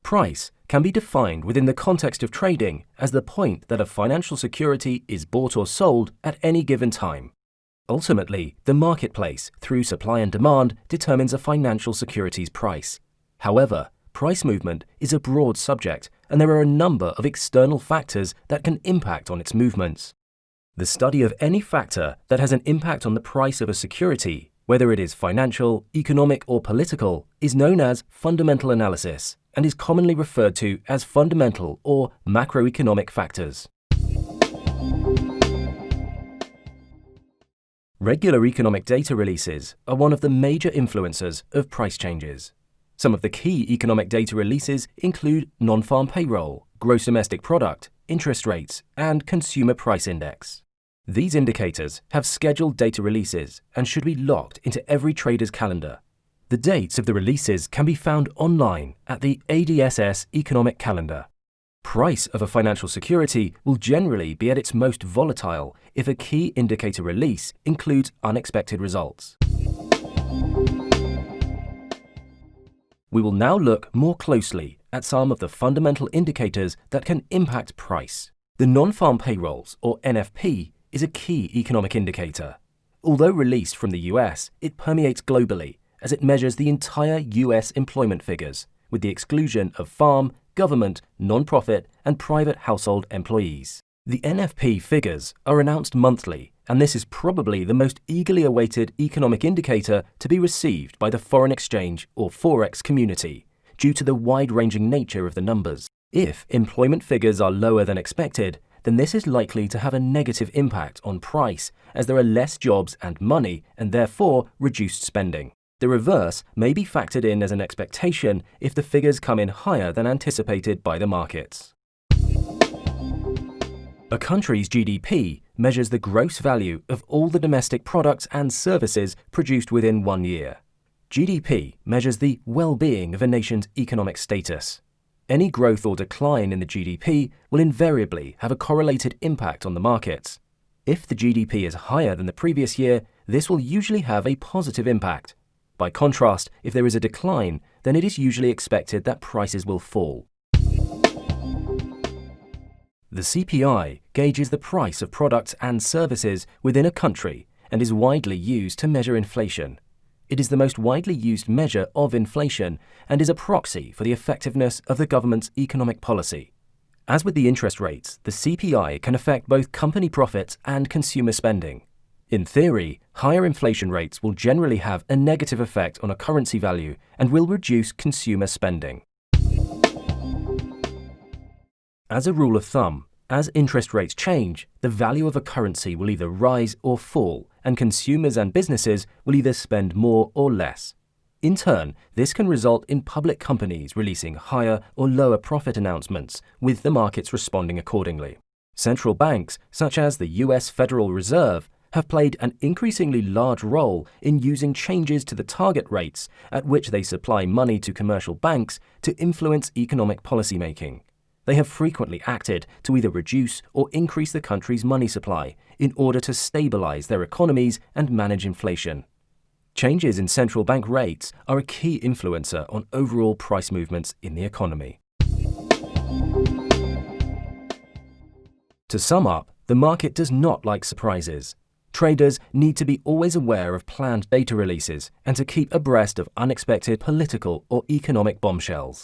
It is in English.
Price can be defined within the context of trading as the point that a financial security is bought or sold at any given time. Ultimately, the marketplace, through supply and demand, determines a financial security's price. However, price movement is a broad subject, and there are a number of external factors that can impact on its movements. The study of any factor that has an impact on the price of a security, whether it is financial, economic, or political, is known as fundamental analysis and is commonly referred to as fundamental or macroeconomic factors. Regular economic data releases are one of the major influencers of price changes. Some of the key economic data releases include non-farm payroll, gross domestic product, interest rates, and consumer price index. These indicators have scheduled data releases and should be locked into every trader's calendar. The dates of the releases can be found online at the ADSS Economic Calendar. Price of a financial security will generally be at its most volatile if a key indicator release includes unexpected results. We will now look more closely at some of the fundamental indicators that can impact price. The non-farm payrolls, or NFP, is a key economic indicator. Although released from the US, it permeates globally as it measures the entire US employment figures, with the exclusion of farm, government, non-profit, and private household employees. The NFP figures are announced monthly, and this is probably the most eagerly awaited economic indicator to be received by the foreign exchange or Forex community, due to the wide-ranging nature of the numbers. If employment figures are lower than expected, then this is likely to have a negative impact on price, as there are less jobs and money, and therefore reduced spending. The reverse may be factored in as an expectation if the figures come in higher than anticipated by the markets. A country's GDP measures the gross value of all the domestic products and services produced within 1 year. GDP measures the well-being of a nation's economic status. Any growth or decline in the GDP will invariably have a correlated impact on the markets. If the GDP is higher than the previous year, this will usually have a positive impact. By contrast, if there is a decline, then it is usually expected that prices will fall. The CPI gauges the price of products and services within a country and is widely used to measure inflation. It is the most widely used measure of inflation and is a proxy for the effectiveness of the government's economic policy. As with the interest rates, the CPI can affect both company profits and consumer spending. In theory, higher inflation rates will generally have a negative effect on a currency value and will reduce consumer spending. As a rule of thumb, as interest rates change, the value of a currency will either rise or fall, and consumers and businesses will either spend more or less. In turn, this can result in public companies releasing higher or lower profit announcements, with the markets responding accordingly. Central banks, such as the US Federal Reserve, have played an increasingly large role in using changes to the target rates at which they supply money to commercial banks to influence economic policymaking. They have frequently acted to either reduce or increase the country's money supply in order to stabilize their economies and manage inflation. Changes in central bank rates are a key influencer on overall price movements in the economy. To sum up, the market does not like surprises. Traders need to be always aware of planned data releases and to keep abreast of unexpected political or economic bombshells.